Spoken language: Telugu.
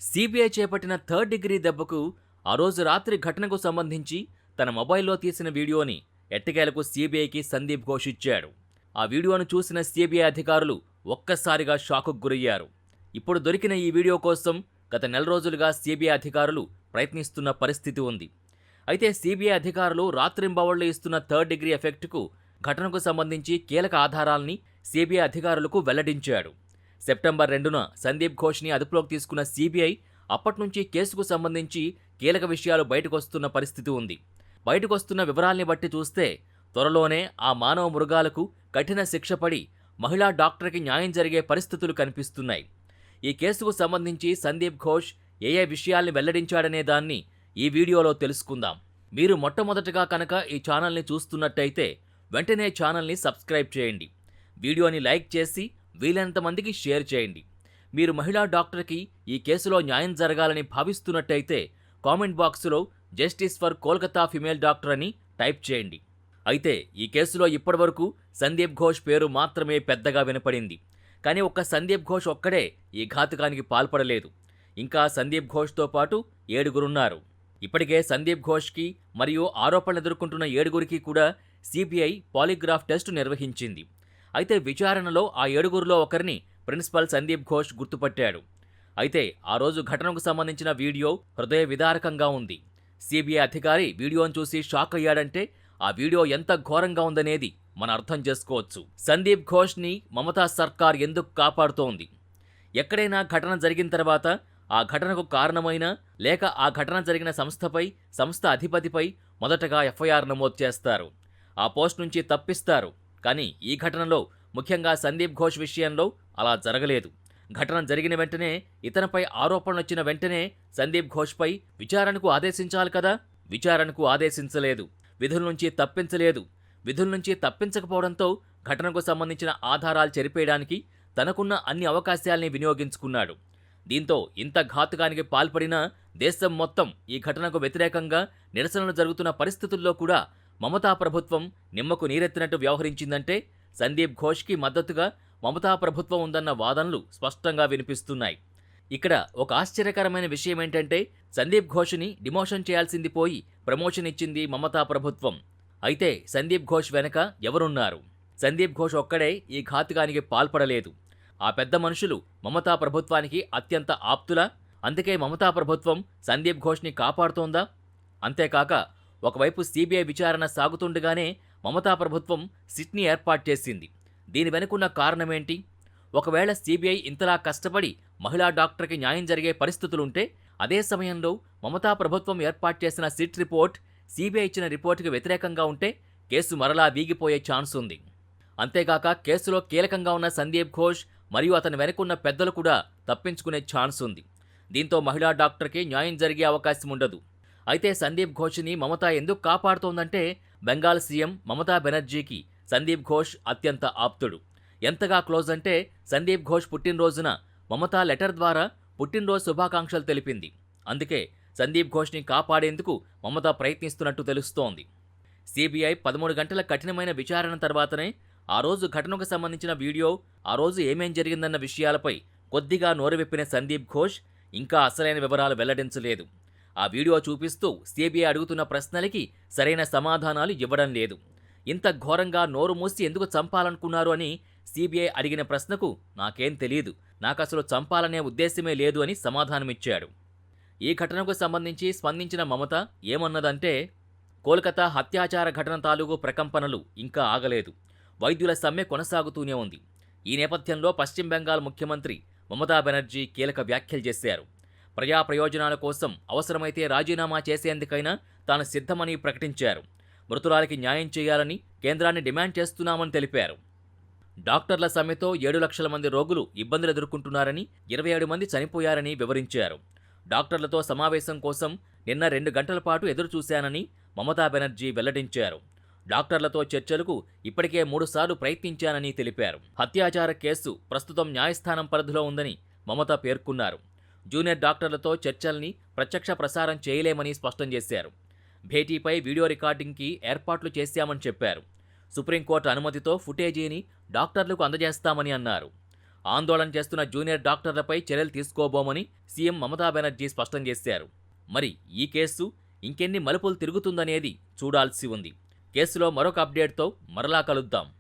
సీబీఐ చేపట్టిన థర్డ్ డిగ్రీ దెబ్బకు ఆ రోజు రాత్రి ఘటనకు సంబంధించి తన మొబైల్లో తీసిన వీడియోని ఎట్టకేలకు సీబీఐకి సందీప్ ఘోష్ ఇచ్చాడు. ఆ వీడియోను చూసిన సీబీఐ అధికారులు ఒక్కసారిగా షాకుకు గురయ్యారు. ఇప్పుడు దొరికిన ఈ వీడియో కోసం గత నెల రోజులుగా సీబీఐ అధికారులు ప్రయత్నిస్తున్న పరిస్థితి ఉంది. అయితే సీబీఐ అధికారులు రాత్రింబవళ్లు ఇస్తున్న థర్డ్ డిగ్రీ ఎఫెక్ట్కు ఘటనకు సంబంధించి కీలక ఆధారాల్ని సీబీఐ అధికారులకు వెల్లడించాడు. సెప్టెంబర్ 2న సందీప్ ఘోష్ని అదుపులోకి తీసుకున్న సీబీఐ అప్పట్నుంచి కేసుకు సంబంధించి కీలక విషయాలు బయటకొస్తున్న పరిస్థితి ఉంది. బయటకొస్తున్న వివరాల్ని బట్టి చూస్తే త్వరలోనే ఆ మానవ మృగాలకు కఠిన శిక్ష పడి మహిళా డాక్టర్కి న్యాయం జరిగే పరిస్థితులు కనిపిస్తున్నాయి. ఈ కేసుకు సంబంధించి సందీప్ ఘోష్ ఏ విషయాల్ని వెల్లడించాడనే దాన్ని ఈ వీడియోలో తెలుసుకుందాం. మీరు మొట్టమొదటగా కనుక ఈ ఛానల్ని చూస్తున్నట్టయితే వెంటనే ఛానల్ని సబ్స్క్రైబ్ చేయండి. వీడియోని లైక్ చేసి వీలైనంత మందికి షేర్ చేయండి. మీరు మహిళా డాక్టర్కి ఈ కేసులో న్యాయం జరగాలని భావిస్తున్నట్టయితే కామెంట్ బాక్సులో justice for Kolkata female doctor అని టైప్ చేయండి. అయితే ఈ కేసులో ఇప్పటివరకు సందీప్ ఘోష్ పేరు మాత్రమే పెద్దగా వినపడింది. కానీ ఒక్క సందీప్ ఘోష్ ఒక్కడే ఈ ఘాతుకానికి పాల్పడలేదు. ఇంకా సందీప్ ఘోష్తో పాటు 7గురున్నారు. ఇప్పటికే సందీప్ ఘోష్కి మరియు ఆరోపణలు ఎదుర్కొంటున్న 7గురికి కూడా సీబీఐ పాలిగ్రాఫ్ టెస్టు నిర్వహించింది. అయితే విచారణలో ఆ 7గురిలో ఒకరిని ప్రిన్సిపల్ సందీప్ ఘోష్ గుర్తుపట్టాడు. అయితే ఆ రోజు ఘటనకు సంబంధించిన వీడియో హృదయ విదారకంగా ఉంది. సీబీఐ అధికారి వీడియోను చూసి షాక్ అయ్యాడంటే ఆ వీడియో ఎంత ఘోరంగా ఉందనేది మనం అర్థం చేసుకోవచ్చు. సందీప్ ఘోష్ని మమతా సర్కార్ ఎందుకు కాపాడుతోంది? ఎక్కడైనా ఘటన జరిగిన తర్వాత ఆ ఘటనకు కారణమైన లేక ఆ ఘటన జరిగిన సంస్థ అధిపతిపై మొదటగా ఎఫ్ఐఆర్ నమోదు చేస్తారు. ఆ పోస్ట్ నుంచి తప్పిస్తారు. కానీ ఈ ఘటనలో ముఖ్యంగా సందీప్ ఘోష్ విషయంలో అలా జరగలేదు. ఘటన జరిగిన వెంటనే ఇతనిపై ఆరోపణలు వచ్చిన వెంటనే సందీప్ ఘోష్పై విచారణకు ఆదేశించాలి కదా. విచారణకు ఆదేశించలేదు. విధుల నుంచి తప్పించలేదు. విధుల నుంచి తప్పించకపోవడంతో ఘటనకు సంబంధించిన ఆధారాలు చెరిపేయడానికి తనకున్న అన్ని అవకాశాల్ని వినియోగించుకున్నాడు. దీంతో ఇంత ఘాతుకానికి పాల్పడినా దేశం మొత్తం ఈ ఘటనకు వ్యతిరేకంగా నిరసనలు జరుగుతున్న పరిస్థితుల్లో కూడా మమతా ప్రభుత్వం నిమ్మకు నీరెత్తినట్టు వ్యవహరించిందంటే సందీప్ ఘోష్కి మద్దతుగా మమతా ప్రభుత్వం ఉందన్న వాదనలు స్పష్టంగా వినిపిస్తున్నాయి. ఇక్కడ ఒక ఆశ్చర్యకరమైన విషయం ఏంటంటే సందీప్ ఘోష్ని డిమోషన్ చేయాల్సింది పోయి ప్రమోషన్ ఇచ్చింది మమతా ప్రభుత్వం. అయితే సందీప్ ఘోష్ వెనక ఎవరున్నారు? సందీప్ ఘోష్ ఒక్కడే ఈ ఘాతుకానికి పాల్పడలేదు. ఆ పెద్ద మనుషులు మమతా ప్రభుత్వానికి అత్యంత ఆప్తులా? అందుకే మమతా ప్రభుత్వం సందీప్ ఘోష్ని కాపాడుతోందా? అంతేకాక ఒకవైపు సీబీఐ విచారణ సాగుతుండగానే మమతా ప్రభుత్వం సిట్ని ఏర్పాటు చేసింది. దీని వెనుకున్న కారణమేంటి? ఒకవేళ సీబీఐ ఇంతలా కష్టపడి మహిళా డాక్టర్కి న్యాయం జరిగే పరిస్థితులుంటే అదే సమయంలో మమతా ప్రభుత్వం ఏర్పాటు చేసిన సిట్ రిపోర్ట్ సీబీఐ ఇచ్చిన రిపోర్టుకి వ్యతిరేకంగా ఉంటే కేసు మరలా వీగిపోయే ఛాన్స్ ఉంది. అంతేకాక కేసులో కీలకంగా ఉన్న సందీప్ ఘోష్ మరియు అతని వెనుకున్న పెద్దలు కూడా తప్పించుకునే ఛాన్స్ ఉంది. దీంతో మహిళా డాక్టర్కి న్యాయం జరిగే అవకాశం ఉండదు. అయితే సందీప్ ఘోష్ని మమతా ఎందుకు కాపాడుతోందంటే బెంగాల్ సీఎం మమతా బెనర్జీకి సందీప్ ఘోష్ అత్యంత ఆప్తుడు. ఎంతగా క్లోజ్ అంటే సందీప్ ఘోష్ పుట్టినరోజున మమతా లెటర్ ద్వారా పుట్టినరోజు శుభాకాంక్షలు తెలిపింది. అందుకే సందీప్ ఘోష్ని కాపాడేందుకు మమతా ప్రయత్నిస్తున్నట్టు తెలుస్తోంది. సీబీఐ 13 గంటల కఠినమైన విచారణ తర్వాతనే ఆ రోజు ఘటనకు సంబంధించిన వీడియో, ఆ రోజు ఏమేం జరిగిందన్న విషయాలపై కొద్దిగా నోరువిప్పిన సందీప్ ఘోష్ ఇంకా అసలైన వివరాలు వెల్లడించలేదు. ఆ వీడియో చూపిస్తూ సీబీఐ అడుగుతున్న ప్రశ్నలకి సరైన సమాధానాలు ఇవ్వడం లేదు. ఇంత ఘోరంగా నోరు మూసి ఎందుకు చంపాలనుకున్నారు అని సీబీఐ అడిగిన ప్రశ్నకు నాకేం తెలీదు, నాకసలు చంపాలనే ఉద్దేశమే లేదు అని సమాధానమిచ్చాడు. ఈ ఘటనకు సంబంధించి స్పందించిన మమత ఏమన్నదంటే కోల్కతా హత్యాచార ఘటన తాలూకు ప్రకంపనలు ఇంకా ఆగలేదు. వైద్యుల సమ్మె కొనసాగుతూనే ఉంది. ఈ నేపథ్యంలో పశ్చిమ బెంగాల్ ముఖ్యమంత్రి మమతా బెనర్జీ కీలక వ్యాఖ్యలు చేశారు. ప్రజా ప్రయోజనాల కోసం అవసరమైతే రాజీనామా చేసేందుకైనా తాను సిద్ధమని ప్రకటించారు. మృతురాలికి న్యాయం చేయాలని కేంద్రాన్ని డిమాండ్ చేస్తున్నామని తెలిపారు. డాక్టర్ల సమ్మెతో 7 లక్షల మంది రోగులు ఇబ్బందులు ఎదుర్కొంటున్నారని, 27 మంది చనిపోయారని వివరించారు. డాక్టర్లతో సమావేశం కోసం నిన్న 2 గంటల పాటు ఎదురుచూశానని మమతా బెనర్జీ వెల్లడించారు. డాక్టర్లతో చర్చలకు ఇప్పటికే 3 సార్లు ప్రయత్నించానని తెలిపారు. హత్యాచార కేసు ప్రస్తుతం న్యాయస్థానం పరిధిలో ఉందని మమత పేర్కొన్నారు. జూనియర్ డాక్టర్లతో చర్చల్ని ప్రత్యక్ష ప్రసారం చేయలేమని స్పష్టం చేశారు. భేటీపై వీడియో రికార్డింగ్కి ఏర్పాట్లు చేశామని చెప్పారు. సుప్రీంకోర్టు అనుమతితో ఫుటేజీని డాక్టర్లకు అందజేస్తామని అన్నారు. ఆందోళన చేస్తున్న జూనియర్ డాక్టర్లపై చర్యలు తీసుకోబోమని సీఎం మమతా బెనర్జీ స్పష్టం చేశారు. మరి ఈ కేసు ఇంకెన్ని మలుపులు తిరుగుతుందనేది చూడాల్సి ఉంది. కేసులో మరొక అప్డేట్తో మరలా కలుద్దాం.